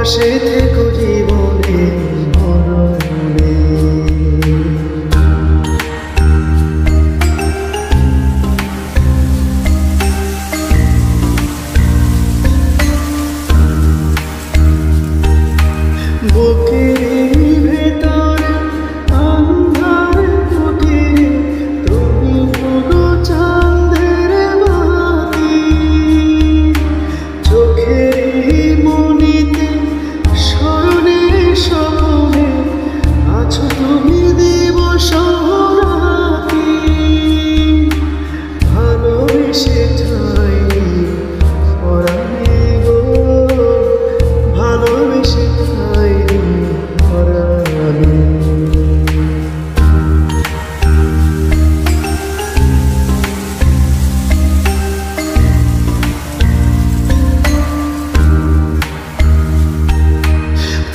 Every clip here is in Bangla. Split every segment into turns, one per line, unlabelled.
পাশে থেকো জীবনে মরণে। বুকের ভেতরে আন্ধার কুটিরে তুমি পুরো চাঁদের বাতি, চোখের মনিতে স্মরণে স্বপ্নে আছো তুমি দিবস রাতি। ভালোবেসে ঠাই পরাণে গো, ভালোবেসে ঠাই পরাণে।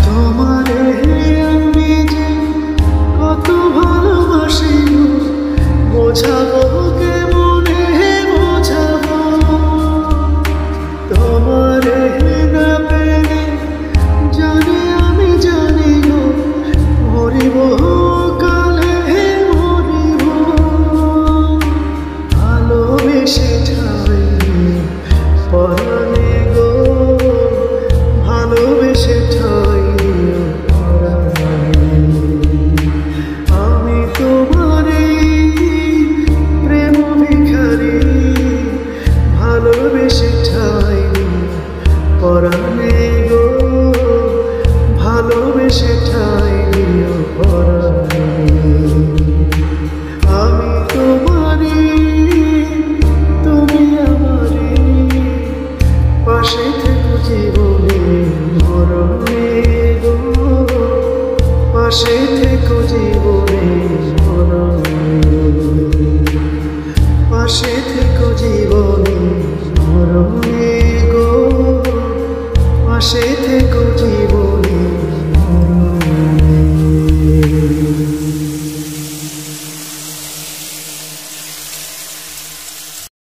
তোমারে আমি যে কত ভালোবাসি বোঝাবো কেমনে বোঝাবো। তোমারে না পেলে জানি আমি জানি গো মরিব কালে মরিব। ভালোবেসে ঠাই পরাণে গো, ভালোবেসে ঠাই পরাণে। আমি তোমারই প্রেম ভিখারি, ভালোবেসে ঠাই পরাণে গো, ভালোবেসে ঠাই পরাণে। আমি তোমারই তুমি আমারই, পাশে থেকো জীবনে মরণে গো, পাশে থেকো জীবনে মরণে। পাশে থেকো জীবনে মরণে গো, পাশে থেকো জীবনে।